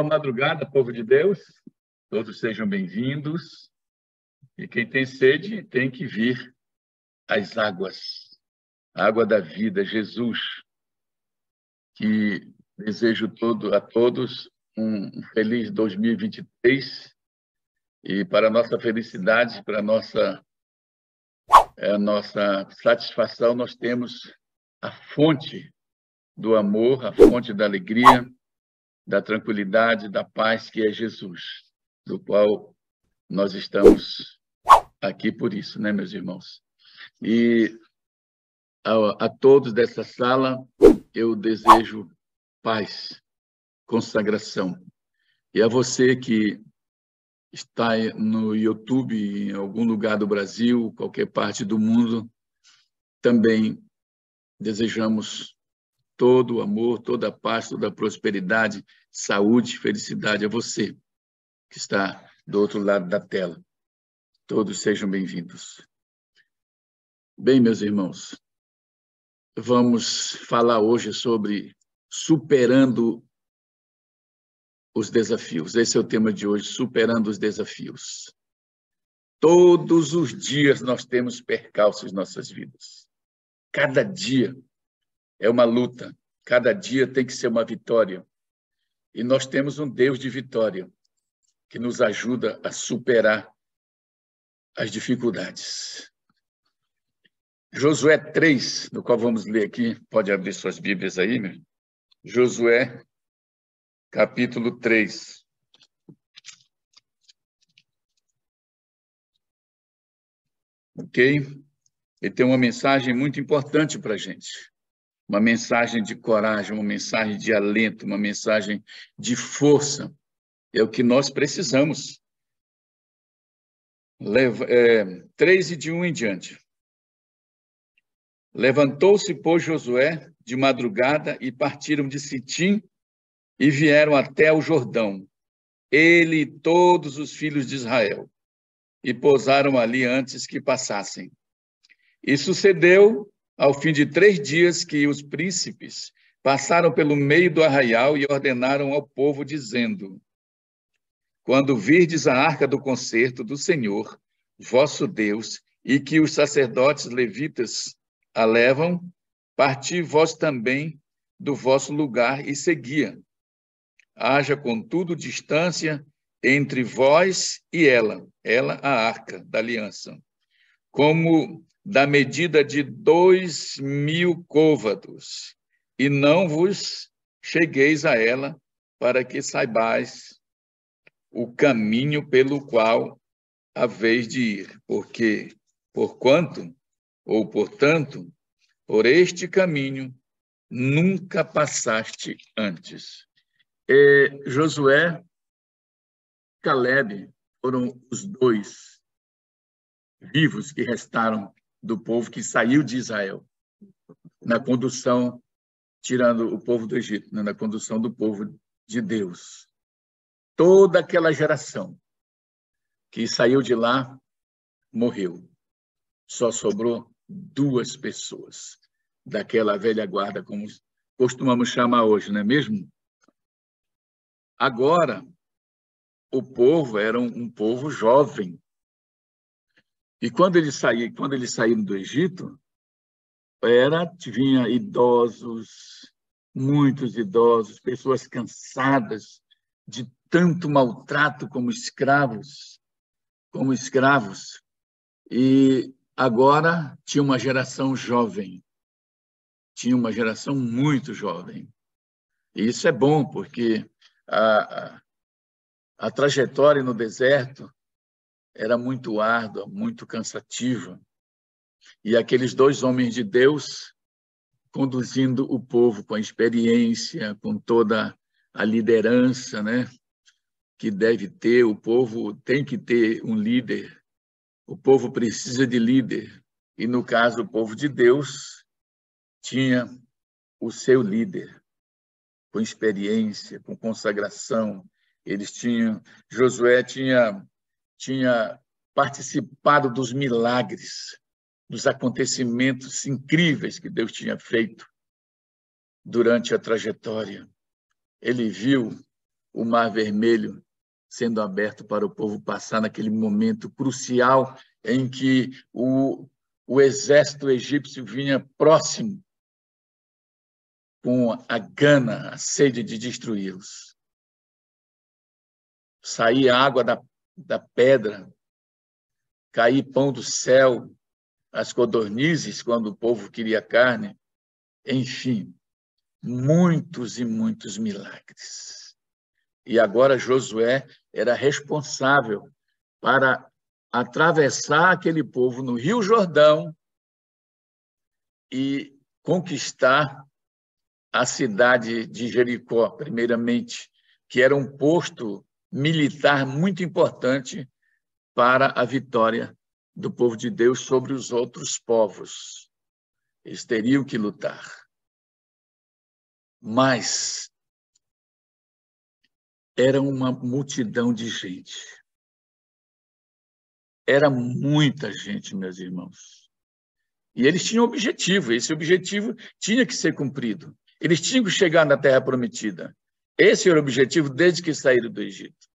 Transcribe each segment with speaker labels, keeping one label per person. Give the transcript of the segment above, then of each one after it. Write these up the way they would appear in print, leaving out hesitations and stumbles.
Speaker 1: Boa madrugada, povo de Deus. Todos sejam bem-vindos. E quem tem sede tem que vir às águas, a água da vida, Jesus, que desejo a todos um feliz 2023 e para a nossa felicidade, para a nossa satisfação, nós temos a fonte do amor, a fonte da alegria, da tranquilidade, da paz, que é Jesus, do qual nós estamos aqui por isso, né, meus irmãos? E a todos dessa sala, eu desejo paz, consagração. E a você que está no YouTube, em algum lugar do Brasil, qualquer parte do mundo, também desejamos todo o amor, toda a paz, toda a prosperidade, saúde, felicidade a você que está do outro lado da tela. Todos sejam bem-vindos. Bem, meus irmãos, vamos falar hoje sobre superando os desafios. Esse é o tema de hoje, superando os desafios. Todos os dias nós temos percalços em nossas vidas. Cada dia é uma luta. Cada dia tem que ser uma vitória. E nós temos um Deus de vitória que nos ajuda a superar as dificuldades. Josué 3, no qual vamos ler aqui, pode abrir suas Bíblias aí, meu? Josué, capítulo 3. Ok? Ele tem uma mensagem muito importante para a gente. Uma mensagem de coragem, uma mensagem de alento, uma mensagem de força. É o que nós precisamos. 3 e de 1 em diante. Levantou-se, pois, Josué de madrugada e partiram de Sitim e vieram até o Jordão, ele e todos os filhos de Israel, e pousaram ali antes que passassem. E sucedeu, ao fim de 3 dias, que os príncipes passaram pelo meio do arraial e ordenaram ao povo, dizendo: quando virdes a arca do concerto do Senhor, vosso Deus, e que os sacerdotes levitas a levam, parti vós também do vosso lugar e seguia. Haja, contudo, distância entre vós e ela a arca da aliança, como da medida de 2.000 côvados, e não vos chegueis a ela, para que saibais o caminho pelo qual haveis de ir, porque, portanto, por este caminho nunca passaste antes. Josué, Calebe foram os 2 vivos que restaram do povo que saiu de Israel, na condução, tirando o povo do Egito, né, na condução do povo de Deus. Toda aquela geração que saiu de lá morreu. Só sobrou 2 pessoas daquela velha guarda, como costumamos chamar hoje, não é mesmo? Agora, o povo era um povo jovem. E quando eles saíram do Egito, vinha idosos, muitos idosos, pessoas cansadas de tanto maltrato como escravos. E agora tinha uma geração jovem, tinha uma geração muito jovem. E isso é bom, porque a trajetória no deserto era muito árdua, muito cansativa. E aqueles 2 homens de Deus conduzindo o povo com a experiência, com toda a liderança, né, que deve ter. O povo tem que ter um líder. O povo precisa de líder. E, no caso, o povo de Deus tinha o seu líder, com experiência, com consagração. Josué tinha participado dos milagres, dos acontecimentos incríveis que Deus tinha feito durante a trajetória. Ele viu o Mar Vermelho sendo aberto para o povo passar naquele momento crucial em que o exército egípcio vinha próximo com a gana, a sede de destruí-los. Saía água da pedra, caía pão do céu, as codornizes quando o povo queria carne, enfim, muitos e muitos milagres. E agora Josué era responsável para atravessar aquele povo no Rio Jordão e conquistar a cidade de Jericó, primeiramente, que era um posto militar muito importante para a vitória do povo de Deus sobre os outros povos. Eles teriam que lutar. Mas era uma multidão de gente. Era muita gente, meus irmãos. E eles tinham um objetivo, esse objetivo tinha que ser cumprido. Eles tinham que chegar na Terra Prometida. Esse era o objetivo desde que saíram do Egito.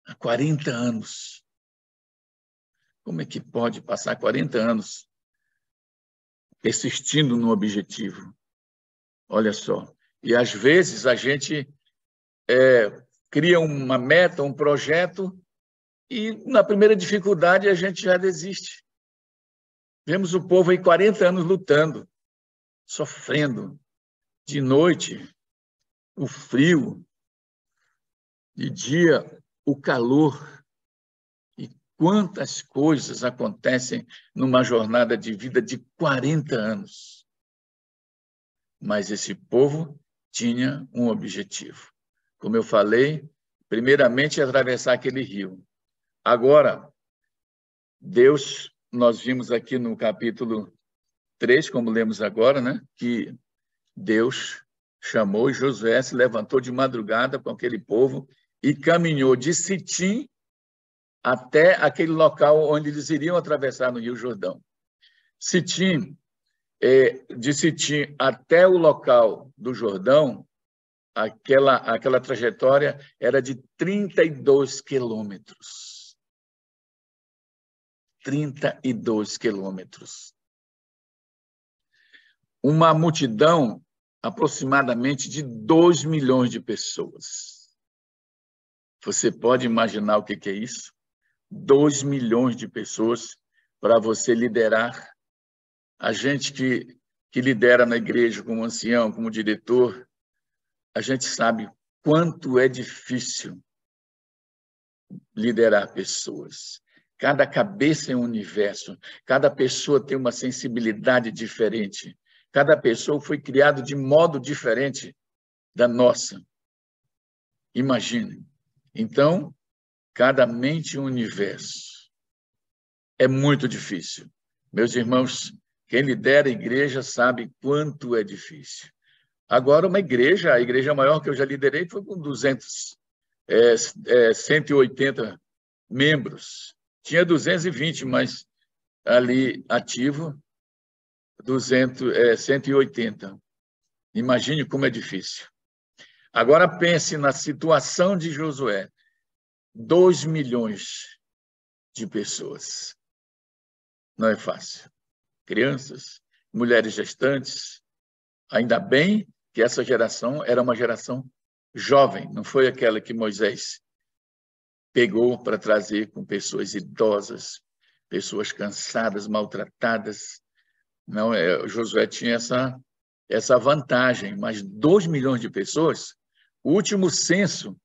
Speaker 1: Há 40 anos. Como é que pode passar 40 anos persistindo no objetivo? Olha só. E, às vezes, a gente cria uma meta, um projeto, e, na primeira dificuldade, a gente já desiste. Vemos o povo aí 40 anos lutando, sofrendo, de noite, o frio, de dia, o calor. E quantas coisas acontecem numa jornada de vida de 40 anos. Mas esse povo tinha um objetivo. Como eu falei, primeiramente atravessar aquele rio. Agora, Deus, nós vimos aqui no capítulo 3, como lemos agora, né, que Deus chamou e Josué se levantou de madrugada com aquele povo e caminhou de Sitim até aquele local onde eles iriam atravessar no Rio Jordão. Sitim, de Sitim até o local do Jordão, aquela trajetória era de 32 quilômetros. 32 quilômetros. Uma multidão aproximadamente de 2 milhões de pessoas. Você pode imaginar o que é isso? 2 milhões de pessoas para você liderar. A gente que lidera na igreja como ancião, como diretor, a gente sabe quanto é difícil liderar pessoas. Cada cabeça é um universo, cada pessoa tem uma sensibilidade diferente, cada pessoa foi criada de modo diferente da nossa. Imagine. Então, cada mente é um universo. É muito difícil. Meus irmãos, quem lidera a igreja sabe quanto é difícil. Agora, a igreja maior que eu já liderei foi com 180 membros. Tinha 220, mas ali ativo, 180. Imagine como é difícil. Agora pense na situação de Josué. 2 milhões de pessoas. Não é fácil. Crianças, mulheres gestantes. Ainda bem que essa geração era uma geração jovem, não foi aquela que Moisés pegou para trazer com pessoas idosas, pessoas cansadas, maltratadas. Não, Josué tinha essa vantagem, mas 2 milhões de pessoas, o último censo,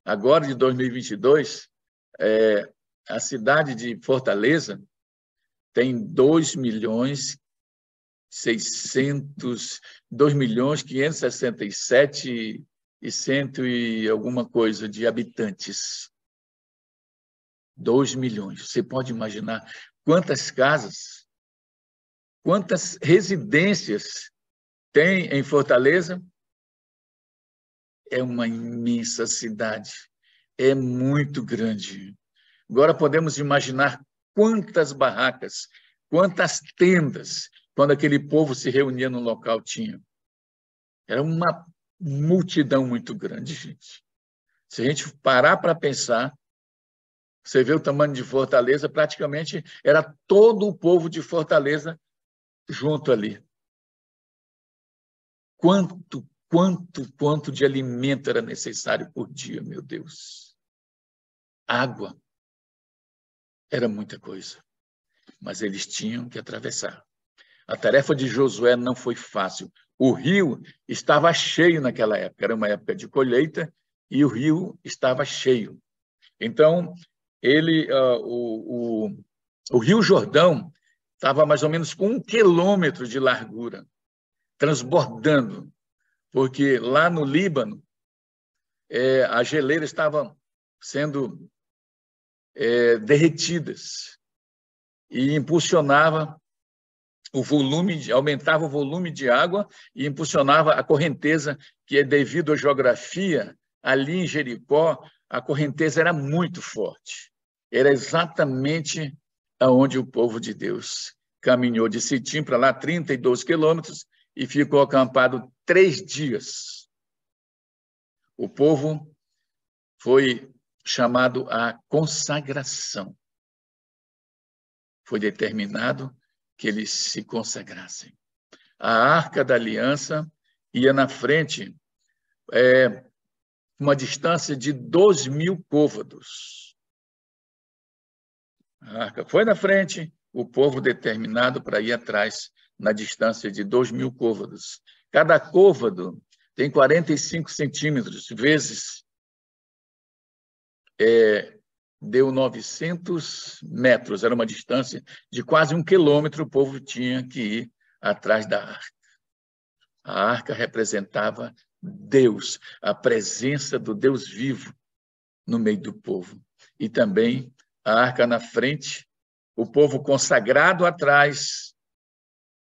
Speaker 1: agora de 2022, a cidade de Fortaleza tem 2.567 e 100 e alguma coisa de habitantes. 2 milhões. Você pode imaginar quantas casas, quantas residências tem em Fortaleza? É uma imensa cidade. É muito grande. Agora podemos imaginar quantas barracas, quantas tendas, quando aquele povo se reunia no local, tinha. Era uma multidão muito grande, gente. Se a gente parar para pensar, você vê o tamanho de Fortaleza, praticamente era todo o povo de Fortaleza junto ali. Quanto de alimento era necessário por dia, meu Deus. Água. Era muita coisa. Mas eles tinham que atravessar. A tarefa de Josué não foi fácil. O rio estava cheio naquela época. Era uma época de colheita e o rio estava cheio. Então, o Rio Jordão estava mais ou menos com 1 quilômetro de largura, transbordando, porque lá no Líbano, as geleiras estavam sendo derretidas e impulsionava aumentava o volume de água e impulsionava a correnteza, que é devido à geografia, ali em Jericó, a correnteza era muito forte. Era exatamente aonde o povo de Deus caminhou de Sitim para lá, 32 quilômetros, e ficou acampado 3 dias. O povo foi chamado à consagração. Foi determinado que eles se consagrassem. A Arca da Aliança ia na frente, uma distância de 2.000 côvados. A arca foi na frente, o povo determinado para ir atrás, na distância de 2.000 côvados. Cada côvado tem 45 centímetros, vezes deu 900 metros, era uma distância de quase 1 quilômetro, o povo tinha que ir atrás da arca. A arca representava Deus, a presença do Deus vivo no meio do povo. E também a arca na frente, o povo consagrado atrás,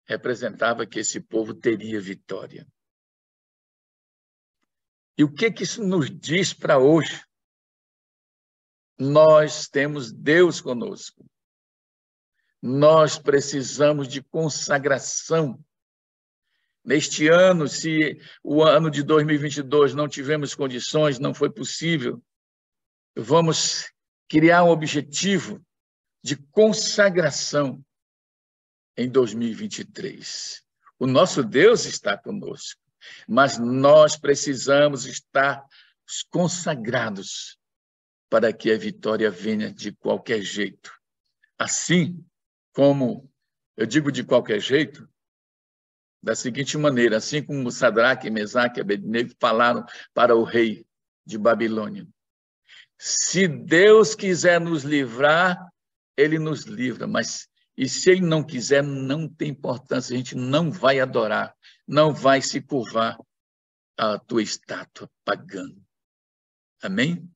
Speaker 1: representava que esse povo teria vitória. E o que isso nos diz para hoje? Nós temos Deus conosco. Nós precisamos de consagração. Neste ano, se o ano de 2022 não tivemos condições, não foi possível, vamos criar um objetivo de consagração em 2023. O nosso Deus está conosco, mas nós precisamos estar consagrados para que a vitória venha de qualquer jeito. Assim como, eu digo de qualquer jeito, da seguinte maneira, assim como Sadraque, Mesaque e Abednego falaram para o rei de Babilônia: se Deus quiser nos livrar, ele nos livra, mas e se ele não quiser, não tem importância, a gente não vai adorar, não vai se curvar à tua estátua pagã. Amém?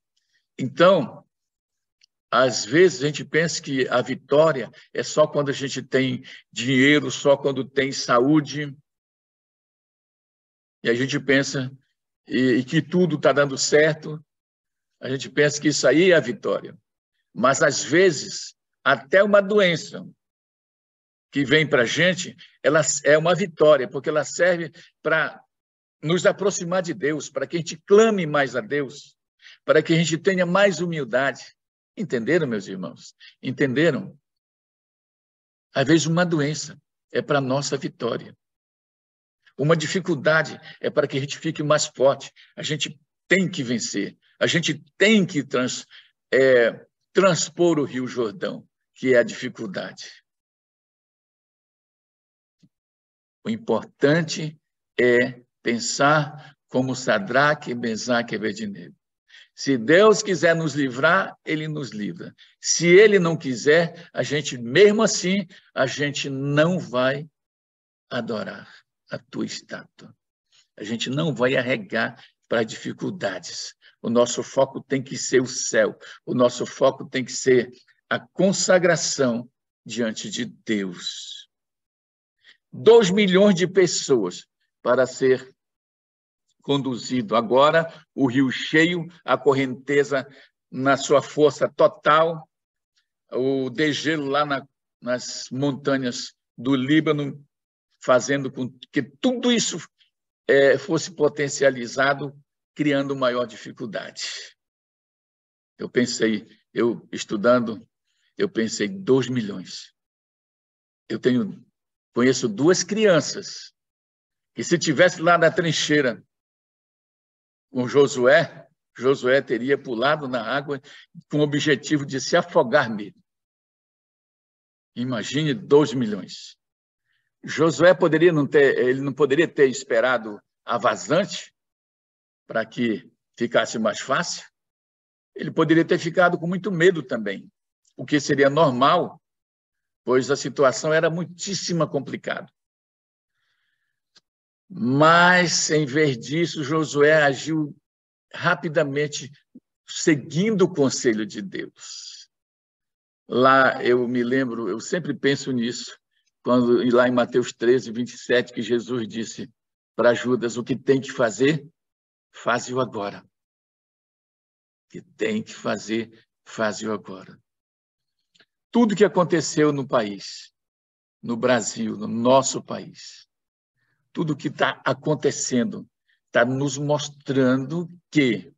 Speaker 1: Então, às vezes a gente pensa que a vitória é só quando a gente tem dinheiro, só quando tem saúde, e a gente pensa e que tudo está dando certo, a gente pensa que isso aí é a vitória. Mas, às vezes, até uma doença que vem para a gente, ela é uma vitória, porque ela serve para nos aproximar de Deus, para que a gente clame mais a Deus, para que a gente tenha mais humildade. Entenderam, meus irmãos? Entenderam? Às vezes, uma doença é para a nossa vitória. Uma dificuldade é para que a gente fique mais forte. A gente tem que vencer. A gente tem que transpor o Rio Jordão, que é a dificuldade. O importante é pensar como Sadraque, Mesaque e Abednego. Se Deus quiser nos livrar, ele nos livra. Se ele não quiser, a gente, mesmo assim, a gente não vai adorar a tua estátua. A gente não vai arregar para dificuldades. O nosso foco tem que ser o céu. O nosso foco tem que ser a consagração diante de Deus. 2 milhões de pessoas para ser conduzido agora, o rio cheio, a correnteza na sua força total, o degelo lá nas montanhas do Líbano, fazendo com que tudo isso fosse potencializado, criando maior dificuldade. eu estudando, eu pensei 2 milhões. Conheço 2 crianças que, se tivesse lá na trincheira com Josué teria pulado na água com o objetivo de se afogar mesmo. Imagine 2 milhões. Josué ele não poderia ter esperado a vazante para que ficasse mais fácil. Ele poderia ter ficado com muito medo também, o que seria normal, pois a situação era muitíssimo complicada. Mas, em vez disso, Josué agiu rapidamente, seguindo o conselho de Deus. Lá, eu me lembro, eu sempre penso nisso, quando lá em Mateus 13, 27, que Jesus disse para Judas: o que tem que fazer, faze-o agora. O que tem que fazer, faze-o agora. Tudo que aconteceu no país, no Brasil, no nosso país, tudo que está acontecendo está nos mostrando que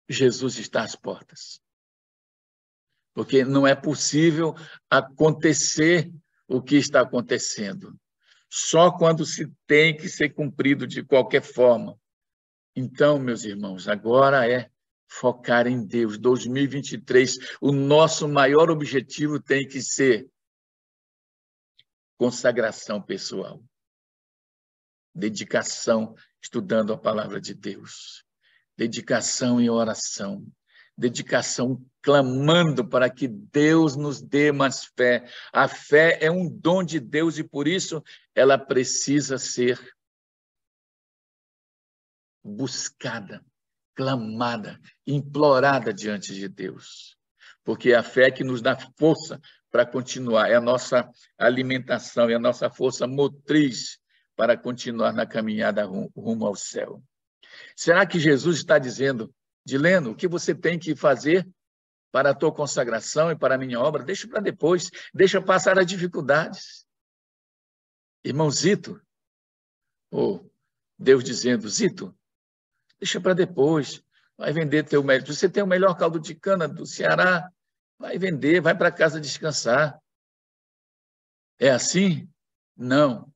Speaker 1: Jesus está às portas. Porque não é possível acontecer o que está acontecendo. Só quando se tem que ser cumprido de qualquer forma. Então, meus irmãos, agora é focar em Deus. 2023, o nosso maior objetivo tem que ser consagração pessoal. Dedicação estudando a palavra de Deus. Dedicação em oração. Dedicação clamando para que Deus nos dê mais fé. A fé é um dom de Deus e, por isso, ela precisa ser buscada, clamada, implorada diante de Deus. Porque a fé é que nos dá força para continuar, é a nossa alimentação, é a nossa força motriz para continuar na caminhada rumo ao céu. Será que Jesus está dizendo: Dileno, o que você tem que fazer para a tua consagração e para a minha obra? Deixa para depois, deixa passar as dificuldades. Irmão Zito, ou Deus dizendo: Zito, deixa para depois, vai vender teu melhor. Você tem o melhor caldo de cana do Ceará, vai vender, vai para casa descansar. É assim? Não,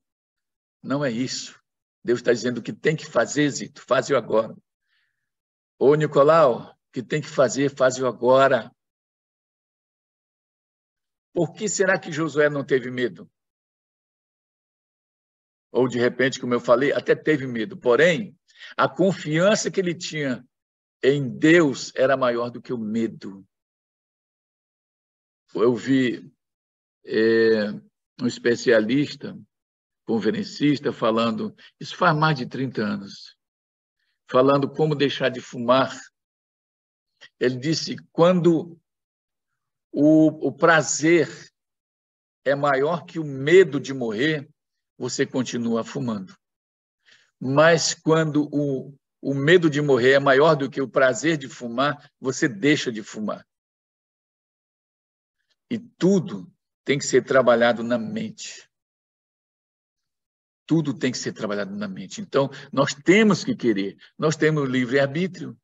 Speaker 1: não é isso. Deus está dizendo que tem que fazer, Zito, faz-o agora. Ô, Nicolau, o que tem que fazer, faz-o agora. Por que será que Josué não teve medo? Ou, de repente, como eu falei, até teve medo. Porém, a confiança que ele tinha em Deus era maior do que o medo. Eu vi um especialista, conferencista, falando, isso faz mais de 30 anos, falando como deixar de fumar. Ele disse: quando o prazer é maior que o medo de morrer, você continua fumando. Mas quando o medo de morrer é maior do que o prazer de fumar, você deixa de fumar. E tudo tem que ser trabalhado na mente. Tudo tem que ser trabalhado na mente. Então, nós temos que querer, nós temos livre-arbítrio.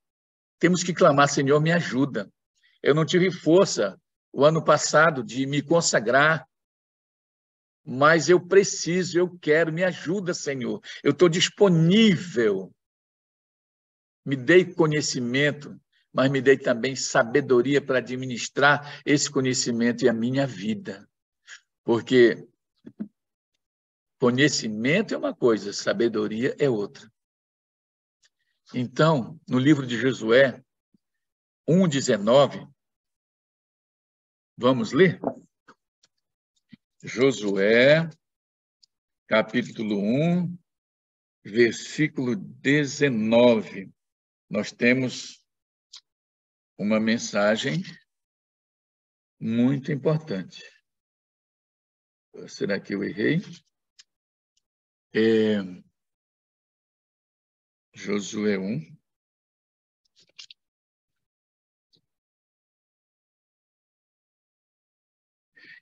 Speaker 1: Temos que clamar: Senhor, me ajuda. Eu não tive força o ano passado de me consagrar, mas eu preciso, eu quero, me ajuda, Senhor. Eu estou disponível. Me dei conhecimento, mas me dei também sabedoria para administrar esse conhecimento e a minha vida. Porque conhecimento é uma coisa, sabedoria é outra. Então, no livro de Josué 1:19, vamos ler? Josué, capítulo 1, versículo 19. Nós temos uma mensagem muito importante. Será que eu errei? Josué 1.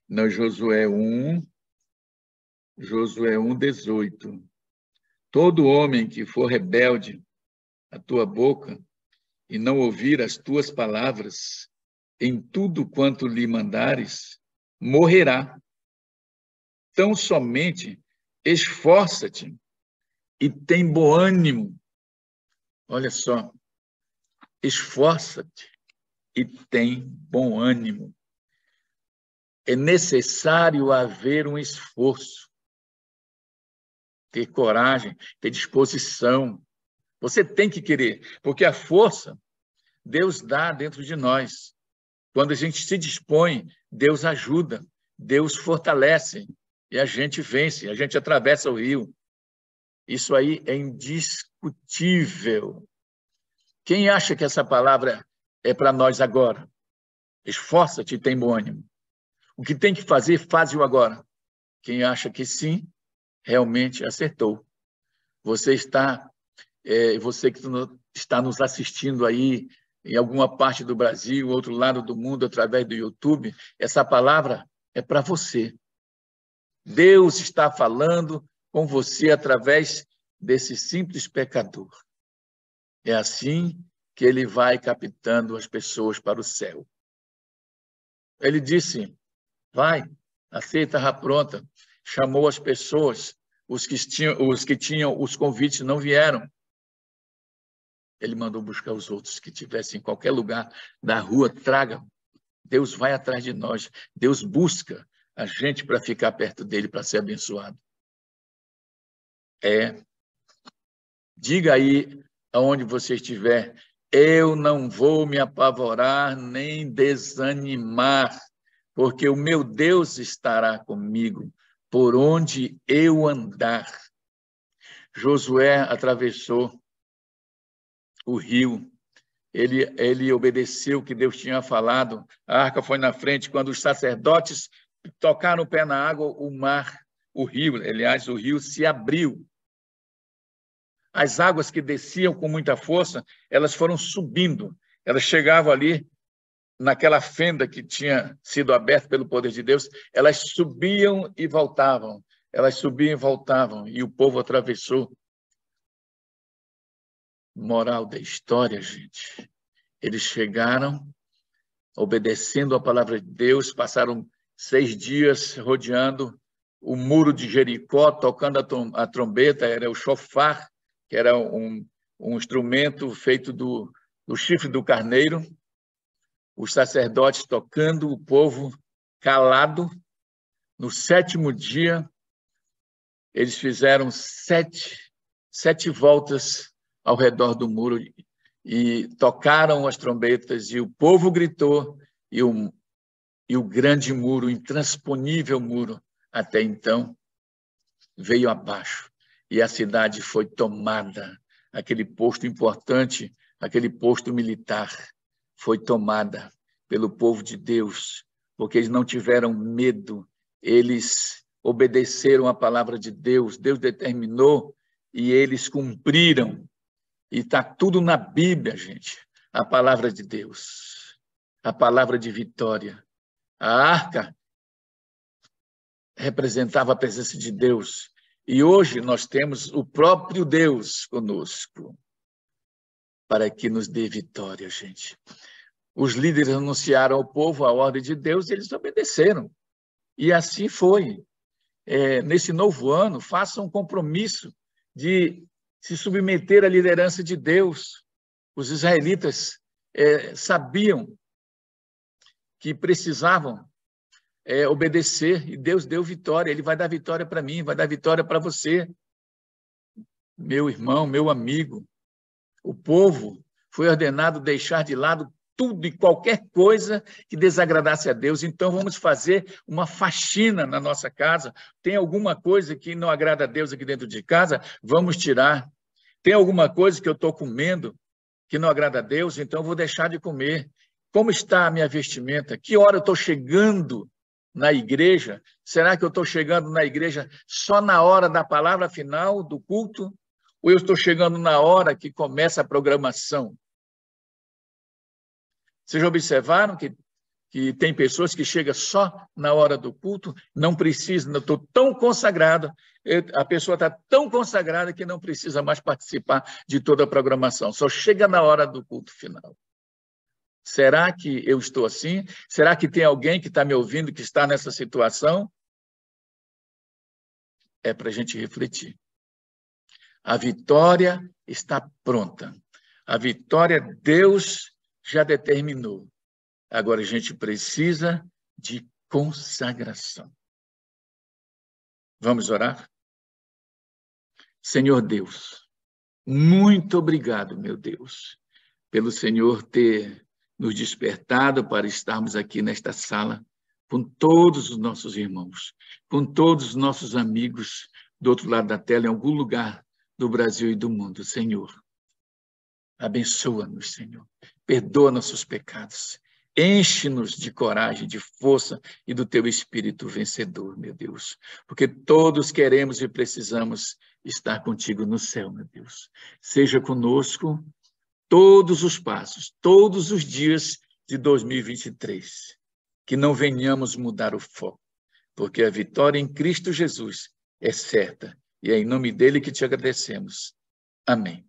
Speaker 1: Não, Josué 1:18. Todo homem que for rebelde à tua boca e não ouvir as tuas palavras, em tudo quanto lhe mandares, morrerá. Tão somente esforça-te e tem bom ânimo. Olha só, esforça-te e tem bom ânimo. É necessário haver um esforço, ter coragem, ter disposição. Você tem que querer, porque a força Deus dá dentro de nós. Quando a gente se dispõe, Deus ajuda, Deus fortalece e a gente vence, a gente atravessa o rio. Isso aí é indiscutível. Quem acha que essa palavra é para nós agora? Esforça-te e tem bom ânimo. O que tem que fazer, faz-o agora. Quem acha que sim, realmente acertou. Você que está nos assistindo aí em alguma parte do Brasil, outro lado do mundo, através do YouTube, essa palavra é para você. Deus está falando com você através desse simples pecador. É assim que ele vai captando as pessoas para o céu. Ele disse, vai, aceita, está pronta. Chamou as pessoas, os que tinham os convites não vieram. Ele mandou buscar os outros que estivessem em qualquer lugar da rua, traga. Deus vai atrás de nós. Deus busca a gente para ficar perto dele, para ser abençoado. Diga aí, aonde você estiver, eu não vou me apavorar nem desanimar, porque o meu Deus estará comigo por onde eu andar. Josué atravessou o rio, ele obedeceu o que Deus tinha falado, a arca foi na frente, quando os sacerdotes tocaram o pé na água, o rio se abriu. As águas que desciam com muita força, elas foram subindo, elas chegavam ali, naquela fenda que tinha sido aberta pelo poder de Deus, elas subiam e voltavam, e o povo atravessou. Moral da história, gente. Eles chegaram, obedecendo a palavra de Deus, passaram 6 dias rodeando o muro de Jericó, tocando a trombeta, era o shofar, que era um instrumento feito do chifre do carneiro, os sacerdotes tocando, o povo calado. No 7º dia, eles fizeram 7 voltas ao redor do muro e tocaram as trombetas, e o povo gritou, e o grande muro, o intransponível muro, até então, veio abaixo, e a cidade foi tomada. Aquele posto importante, aquele posto militar, foi tomada pelo povo de Deus, porque eles não tiveram medo, eles obedeceram a palavra de Deus, Deus determinou e eles cumpriram. E está tudo na Bíblia, gente, a palavra de Deus, a palavra de vitória. A arca representava a presença de Deus, e hoje nós temos o próprio Deus conosco, para que nos dê vitória, gente. Os líderes anunciaram ao povo a ordem de Deus e eles obedeceram. E assim foi. Nesse novo ano, façam um compromisso de se submeter à liderança de Deus. Os israelitas sabiam que precisavam obedecer, e Deus deu vitória. Ele vai dar vitória para mim, vai dar vitória para você, meu irmão, meu amigo. O povo foi ordenado deixar de lado tudo e qualquer coisa que desagradasse a Deus. Então, vamos fazer uma faxina na nossa casa. Tem alguma coisa que não agrada a Deus aqui dentro de casa? Vamos tirar. Tem alguma coisa que eu estou comendo que não agrada a Deus? Então, vou deixar de comer. Como está a minha vestimenta? Que hora eu estou chegando na igreja? Será que eu estou chegando na igreja só na hora da palavra final do culto? Ou eu estou chegando na hora que começa a programação? Vocês já observaram que que tem pessoas que chegam só na hora do culto, não precisa, eu estou tão consagrado, a pessoa está tão consagrada que não precisa mais participar de toda a programação, só chega na hora do culto final. Será que eu estou assim? Será que tem alguém que está me ouvindo que está nessa situação? É para a gente refletir. A vitória está pronta. A vitória Deus já determinou. Agora a gente precisa de consagração. Vamos orar? Senhor Deus, muito obrigado, meu Deus, pelo Senhor ter nos despertado para estarmos aqui nesta sala com todos os nossos irmãos, com todos os nossos amigos do outro lado da tela, em algum lugar do Brasil e do mundo. Senhor, abençoa-nos, Senhor. Perdoa nossos pecados. Enche-nos de coragem, de força e do teu espírito vencedor, meu Deus. Porque todos queremos e precisamos estar contigo no céu, meu Deus. Seja conosco todos os passos, todos os dias de 2023. Que não venhamos mudar o foco, porque a vitória em Cristo Jesus é certa. E é em nome dele que te agradecemos. Amém.